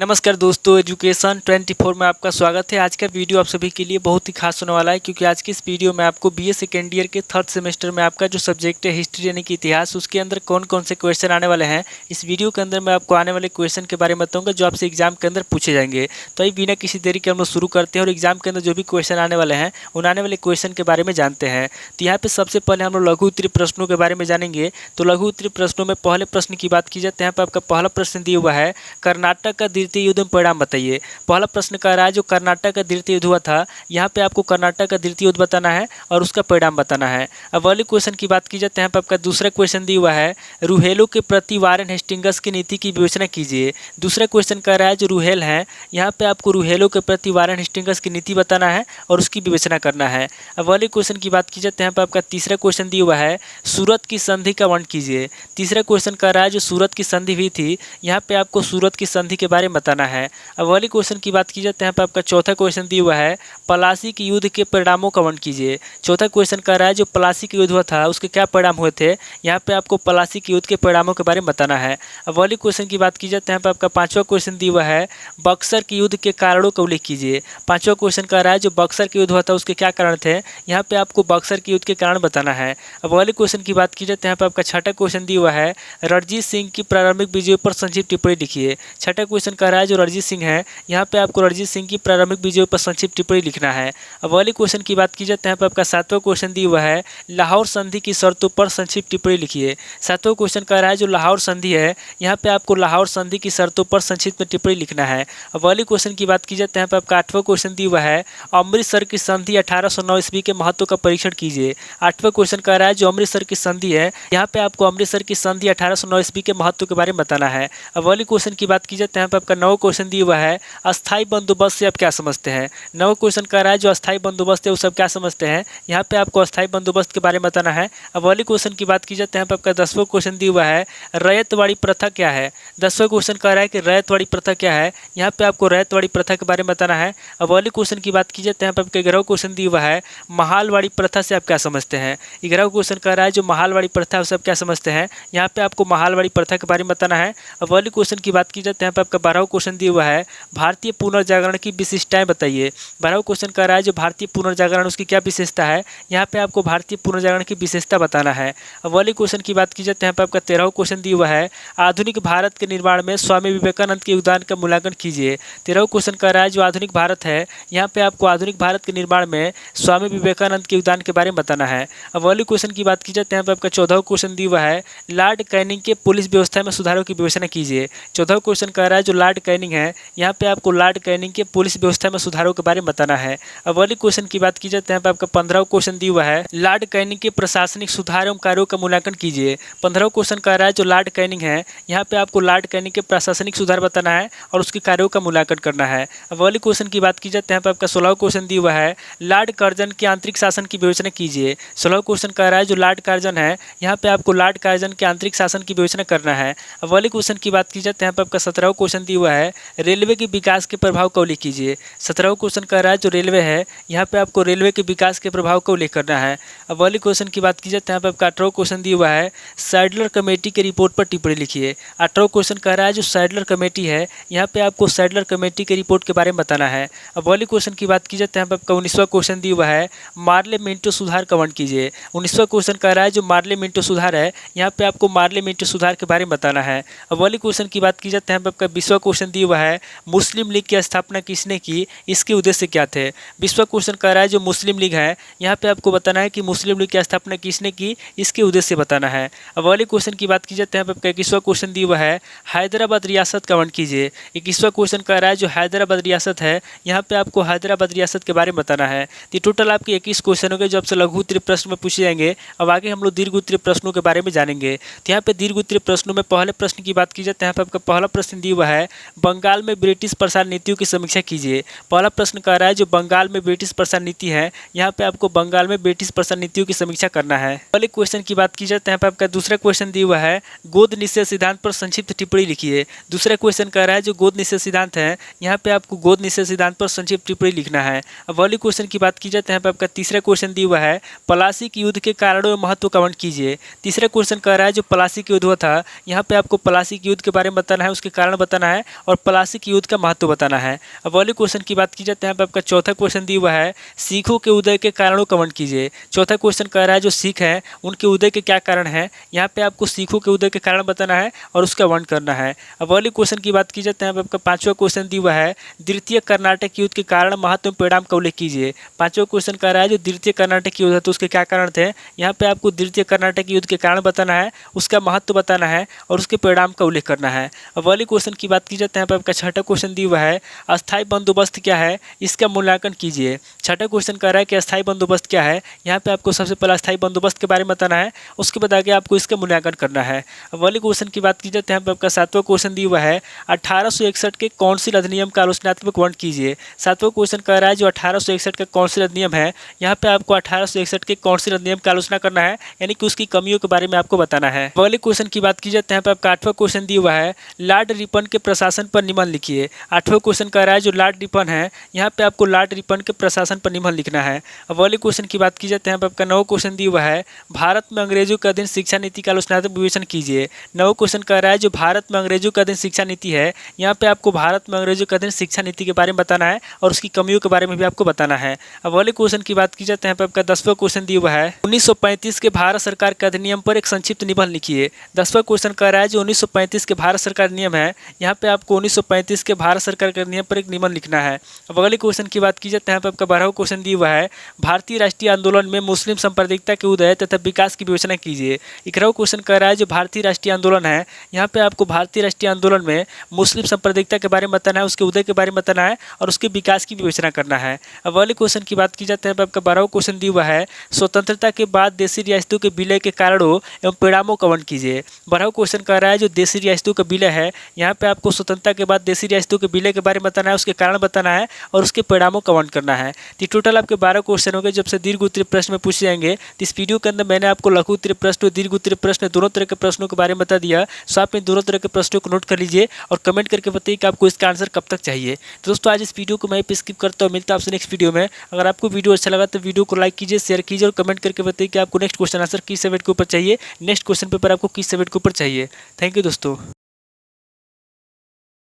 नमस्कार दोस्तों, एजुकेशन 24 में आपका स्वागत है। आज का वीडियो आप सभी के लिए बहुत ही खास होने वाला है, क्योंकि आज की इस वीडियो में आपको बीए सेकेंड ईयर के थर्ड सेमेस्टर में आपका जो सब्जेक्ट है हिस्ट्री यानी कि इतिहास, उसके अंदर कौन कौन से क्वेश्चन आने वाले हैं। इस वीडियो के अंदर मैं आपको आने वाले क्वेश्चन के बारे में बताऊंगा जो आपसे एग्जाम के अंदर पूछे जाएंगे। तो ये बिना किसी देरी के हम लोग शुरू करते हैं और एग्जाम के अंदर जो भी क्वेश्चन आने वाले हैं उन आने वाले क्वेश्चन के बारे में जानते हैं। तो यहाँ पे सबसे पहले हम लोग लघु उत्तरीय प्रश्नों के बारे में जानेंगे। तो लघु उत्तरीय प्रश्नों में पहले प्रश्न की बात की जाए तो यहाँ पे आपका पहला प्रश्न दिया हुआ है, कर्नाटक का द्वितीय युद्ध में परिणाम बताइए। पहला प्रश्न कह रहा है जो कर्नाटक का द्वितीय युद्ध हुआ था, यहाँ पे आपको कर्नाटक का द्वितीय युद्ध बताना है और उसका परिणाम बताना है। अब वाले क्वेश्चन की बात की जाए तो यहाँ पे आपका दूसरा क्वेश्चन दिया हुआ है, रूहेलो के प्रति वारेन हेस्टिंग्स की नीति की विवेचना कीजिए। दूसरा क्वेश्चन कह रहा है जो रूहेल है, यहाँ पे आपको रूहेलो के प्रति वारेन हेस्टिंग्स की नीति बताना है और उसकी विवेचना करना है। अब वाले क्वेश्चन की बात की जाए तो यहाँ पे आपका तीसरा क्वेश्चन दिया हुआ है, सूरत की संधि का वर्णन कीजिए। तीसरा क्वेश्चन कह रहा है जो सूरत की संधि हुई थी, यहाँ पे आपको सूरत की संधि के बारे में बताना है। अब वाले क्वेश्चन की बात की जाए तो यहाँ पे आपका चौथा क्वेश्चन दिया हुआ है, पलासी के युद्ध के परिणामों का वर्णन कीजिए। चौथा क्वेश्चन कह रहा है जो पलासी के युद्ध हुआ था उसके क्या परिणाम हुए थे, यहाँ पे आपको पलासी के युद्ध के परिणामों के बारे में बताना है। अब वाली क्वेश्चन की बात की जाए तो यहाँ पे आपका पांचवा क्वेश्चन दिया हुआ है, बक्सर के युद्ध के कारणों का उल्लेख कीजिए। पांचवा क्वेश्चन कह रहा है जो बक्सर के युद्ध हुआ था उसके क्या कारण थे, यहाँ पे आपको बक्सर के युद्ध के कारण बताना है। अब वाले क्वेश्चन की बात की जाए तो यहाँ पे आपका छठा क्वेश्चन दिया हुआ है, रणजीत सिंह की प्रारंभिक विजयों पर संक्षिप्त टिप्पणी लिखिए। छठा क्वेश्चन कह रहा है जो रणजीत सिंह है, यहाँ पे आपको रणजीत सिंह की प्रारंभिक विजयों पर संक्षिप्त टिप्पणी लिखना है। अब वाले क्वेश्चन की बात की जाए तो यहाँ पे आपका सातवां क्वेश्चन दिया हुआ है, लाहौर संधि की शर्तों पर संक्षिप्त टिप्पणी लिखिए। सातवां क्वेश्चन कह रहा है जो लाहौर संधि है, यहाँ पे आपको लाहौर संधि की शर्तों पर संक्षिप्त में टिप्पणी लिखना है। अब वाले क्वेश्चन की बात की जाए तो यहाँ पे आपका आठवां क्वेश्चन दिया हुआ है, अमृतसर की संधि 1809 ईस्वी के महत्व का परीक्षण कीजिए। आठवां क्वेश्चन कह रहा है जो अमृतसर की संधि है, यहाँ पे आपको अमृतसर की संधि 1809 ईस्वी के महत्व के बारे में बताना है। अब वाले क्वेश्चन की बात की जाए तो यहाँ पे आपका नौवां क्वेश्चन दिया हुआ है, अस्थायी बंदोबस्त से आप क्या समझते हैं। नवा क्वेश्चन कर रहा है जो अस्थायी बंदोबस्त है वो सब क्या समझते हैं, यहाँ पे आपको अस्थायी बंदोबस्त के बारे में बताना है। अब वाली क्वेश्चन की बात की जाए तो यहाँ पे आपका 10वां क्वेश्चन दिया हुआ है, रैयतवाड़ी प्रथा क्या है। 10वां क्वेश्चन कह रहा है कि रैयतवाड़ी प्रथा क्या है, यहाँ पे आपको रैयतवाड़ी प्रथा के बारे में बताना है। अब वाली क्वेश्चन की बात की जाए तो यहाँ पे आपका 11वां क्वेश्चन दिया हुआ है, महालवाड़ी प्रथा से आप क्या समझते हैं। 11वां क्वेश्चन कह रहा है जो महालवाड़ी प्रथा है सब क्या समझते हैं, यहाँ पे आपको महालवाड़ी प्रथा के बारे में बताना है। अब वाली क्वेश्चन की बात की जाए तो यहाँ पे आपका 12वां क्वेश्चन दिया हुआ है, भारतीय पुनर्जागरण की विशिष्टताएं बताइए। 12वां क्वेश्चन कह रहा है जो भारतीय पुनर्जागरण उसकी क्या विशेषता है, यहाँ पे आपको भारतीय पुनर्जागरण की विशेषता बताना है। अब वाले क्वेश्चन की बात की जाए तो यहाँ पे आपका 13वां क्वेश्चन दिया हुआ है, आधुनिक भारत के निर्माण में स्वामी विवेकानंद के योगदान का मूल्यांकन कीजिए। 13वां क्वेश्चन कह रहा है जो आधुनिक भारत है, यहाँ पे आपको आधुनिक भारत के निर्माण में स्वामी विवेकानंद के योगदान के बारे में बताना है। अब वाले क्वेश्चन की बात की जाए तो यहाँ पे आपका 14वां क्वेश्चन दिया हुआ है, लॉर्ड कैनिंग के पुलिस व्यवस्था में सुधारों की विवेचना कीजिए। 14वां क्वेश्चन कह रहा है जो लॉर्ड कैनिंग है, यहाँ पे आपको लॉर्ड कैनिंग के पुलिस व्यवस्था में सुधारों के बारे में बताना है। अब वाले क्वेश्चन की बात की जाए तो यहाँ पे आपका 15वां क्वेश्चन दिया हुआ है, लॉर्ड कैनिंग के प्रशासनिक सुधार एवं कार्यों का मूल्यांकन कीजिए। 15वां क्वेश्चन कह रहा है जो लॉर्ड कैनिंग है, यहाँ पे आपको लॉर्ड कैनिंग के प्रशासनिक सुधार बताना है और उसके कार्यों का मूल्यांकन करना है। अब वाले क्वेश्चन की बात की जाए तो यहाँ पे आपका 16वां क्वेश्चन दिया हुआ है, लॉर्ड कर्जन के आंतरिक शासन की विवेचना कीजिए। 16वां क्वेश्चन कह रहा है जो लॉर्ड कर्जन है, यहाँ पे आपको लॉर्ड कर्जन के आंतरिक शासन की विवेचना करना है। अब वाले क्वेश्चन की बात की जाए तो यहाँ पे आपका 17वां क्वेश्चन दिया हुआ है, रेलवे के विकास के प्रभाव का उल्लेख कीजिए। 17वां क्वेश्चन कह रहा है जो रेलवे है, यहाँ पे आपको रेलवे के विकास के प्रभाव का उल्लेख करना है। अब वाली क्वेश्चन की बात की जाए तो यहाँ पे आपका 18वां क्वेश्चन दिया हुआ है, सैडलर कमेटी के रिपोर्ट पर टिप्पणी लिखिए। 18वां क्वेश्चन कह रहा है जो सैडलर कमेटी है, यहाँ पे आपको सैडलर कमेटी के रिपोर्ट के बारे में बताना है। अब वाली क्वेश्चन की बात की जाए तो यहाँ पे आपका 19वां क्वेश्चन दिया हुआ है, मार्ले मिंटो सुधार का वर्णन कीजिए। 19वां क्वेश्चन कह रहा है जो मार्ले मिंटो सुधार है, यहाँ पे आपको मार्ले मिंटो सुधार के बारे में बताना है। अब वाली क्वेश्चन की बात की जाए तो यहाँ पे आपका 20वां क्वेश्चन दिया हुआ है, मुस्लिम लीग की स्थापना किसने की, इसके उद्देश्य क्या थे। 20वां क्वेश्चन कह रहा है जो मुस्लिम लीग है, यहाँ पे आपको बताना है कि मुस्लिम लीग की स्थापना किसने की, इसके उद्देश्य बताना है। अब वाले क्वेश्चन की बात की जाए तो यहाँ पे आपका 21वां क्वेश्चन दिया हुआ है, हैदराबाद रियासत का वर्णन कीजिए। 21वां क्वेश्चन कह रहा है जो हैदराबाद रियासत है, यहाँ पे आपको हैदराबाद रियासत के बारे में बताना है। तो टोटल आपके 21 क्वेश्चन हो गए जो आपसे लघु उत्तरीय प्रश्न में पूछे जाएंगे। अब आगे हम लोग दीर्घ उत्तरीय प्रश्नों के बारे में जानेंगे। तो यहाँ पे दीर्घ उत्तरीय प्रश्नों में पहले प्रश्न की बात की जाए तो यहाँ पे आपका पहला प्रश्न दिया हुआ है, बंगाल में ब्रिटिश प्रसार नीतियों की समीक्षा कीजिए। पहला प्रश्न कह रहा है जो बंगाल में ब्रिटिश प्रसार नीति है, यहाँ पे आपको बंगाल में ब्रिटिश प्रसार नीतियों की समीक्षा करना है। पहले क्वेश्चन की बात की जाए तो यहाँ पे आपका दूसरा क्वेश्चन दिया हुआ है, गोद निषेध सिद्धांत पर संक्षिप्त टिप्पणी लिखिए। दूसरा क्वेश्चन कह रहा है जो गोद निषेध सिद्धांत है, यहाँ पे आपको गोद निषेध सिद्धांत पर संक्षिप्त टिप्पणी लिखना है। अब वाली क्वेश्चन की बात की जाए तो यहाँ पे आपका तीसरा क्वेश्चन दिया हुआ है, पलासी के युद्ध के कारणों एवं महत्व का वर्णन कीजिए। तीसरा क्वेश्चन कह रहा है जो पलासी के युद्ध हुआ था, यहाँ पे आपको पलासी के युद्ध के बारे में बताना है, उसके कारण बताना है और प्लासी युद्ध का महत्व बताना है। अब अगले क्वेश्चन की बात की जाए तो यहाँ पे आपका चौथा क्वेश्चन दिया हुआ है, सिखों के उदय के कारणों का वर्णन कीजिए। चौथा क्वेश्चन कह रहा है जो सिख हैं उनके उदय के क्या कारण है। यहाँ पे आपको सिखों के उदय के कारण बताना है और उसका वर्णन करना है। अब अगले क्वेश्चन की बात की जाए तो यहाँ पे आपका पांचवा क्वेश्चन दिया हुआ है, द्वितीय कर्नाटक युद्ध के कारण महत्व परिणाम का उल्लेख कीजिए। पांचवा क्वेश्चन कह रहा है जो द्वितीय कर्नाटक युद्ध है तो उसके क्या कारण थे। यहाँ पे आपको द्वितीय कर्नाटक युद्ध के कारण बताना है, उसका महत्व बताना है और उसके परिणाम का उल्लेख करना है। अब अगले क्वेश्चन की बात की जाए तो यहाँ पे आपका छठा क्वेश्चन दिया हुआ है, अस्थायी बंदोबस्त क्या है, इसका मूल्यांकन कीजिए। छठा क्वेश्चन कह रहा है कि अस्थायी बंदोबस्त क्या है। यहाँ पे आपको सबसे पहले अस्थायी बंदोबस्त के बारे में बताना है, उसके बाद आगे आपको इसका मूल्यांकन करना है। अब अगले क्वेश्चन की बात की जाए तो यहाँ पे आपका सातवां क्वेश्चन दिया हुआ है, 1861 के कौंसिल अधिनियम का आलोचनात्मक वर्णन कीजिए। सातवां क्वेश्चन कह रहा है जो 1861 का कौंसिल अधिनियम है, यहाँ पे आपको 1861 के कौंसिल अधिनियम का आलोचना करना है, यानी कि उसकी कमियों के बारे में आपको बताना है। अगले क्वेश्चन की बात की जाए तो यहाँ पे आपका आठवां क्वेश्चन दिया हुआ है, लॉर्ड रिपन के प्रशासन पर निबंध लिखिए। आठवां क्वेश्चन कह रहा है जो लॉर्ड रिपन है, यहाँ पे आपको लॉर्ड रिपन के प्रशासन पर निबंध लिखना है। अब अगले क्वेश्चन की बात की जाए तो यहाँ पे आपका नौ क्वेश्चन दिया हुआ है, भारत में अंग्रेजों का अधीन शिक्षा नीति का आलोचनात्मक विवेचन कीजिए। नौ क्वेश्चन कह रहा है जो भारत में अंग्रेजों का अधीन शिक्षा नीति है, यहाँ पे आपको भारत में अंग्रेजों का अधीन शिक्षा नीति के बारे में बताना है और उसकी कमियों के बारे में भी आपको बताना है। अब अगले क्वेश्चन की बात की जाए तो यहाँ पे आपका 10वां क्वेश्चन दिया हुआ है, 1935 के भारत सरकार के अधिनियम पर एक संक्षिप्त निबंध लिखिए। 10वां क्वेश्चन कह रहा है जो 1935 के भारत सरकार नियम है, यहाँ पे आपको 1935 के भारत सरकार के नियम पर एक निबंध लिखना है। अब अगले क्वेश्चन की बात की जाए तो यहाँ पे आपका 12वां क्वेश्चन दिया हुआ है, भारतीय राष्ट्रीय आंदोलन में मुस्लिम सांप्रदायिकता के उदय तथा विकास की विवेचना कीजिए। 11वां क्वेश्चन कह रहा है जो भारतीय राष्ट्रीय आंदोलन है, यहाँ पे आपको भारतीय राष्ट्रीय आंदोलन में मुस्लिम सांप्रदायिकता के बारे में बताना है, उसके उदय के बारे में बताना है और उसके विकास की विवेचना करना है। अब अगले क्वेश्चन की बात की जाती है आपका 12वां क्वेश्चन दिया हुआ है, स्वतंत्रता के बाद देशी रियासतों के विलय के कारणों एवं परिणामों का वर्णन कीजिए। 12वां क्वेश्चन कह रहा है जो देशी रियासतों का विलय है, यहाँ पे आपको स्वतंत्रता के बाद देशी रियासतों के विलय के बारे में बताना है, उसके कारण बताना है और उसके परिणामों का वर्णन करना है। तो टोटल आपके 12 क्वेश्चन हो गए। जब से दीर्घ उत्तरीय प्रश्न में पूछे जाएंगे तो इस वीडियो के अंदर मैंने आपको लघु उत्तरीय प्रश्न और दीर्घ उत्तरीय प्रश्न दोनों तरह के प्रश्नों के बारे में बता दिया। सो आप इन दोनों तरह के प्रश्नों को नोट कर लीजिए और कमेंट करके बताइए कि आपको इसका आंसर कब तक चाहिए। तो दोस्तों आज इस वीडियो को मैं पे स्किप करता हूँ, मिलता है आपसे नेक्स्ट वीडियो में। अगर आपको वीडियो अच्छा लगा तो वीडियो को लाइक कीजिए, शेयर कीजिए और कमेंट करके बताइए कि आपको नेक्स्ट क्वेश्चन आंसर किस सब्जेक्ट के ऊपर चाहिए, नेक्स्ट क्वेश्चन पेपर आपको किस सब्जेक्ट के ऊपर चाहिए। थैंक यू दोस्तों।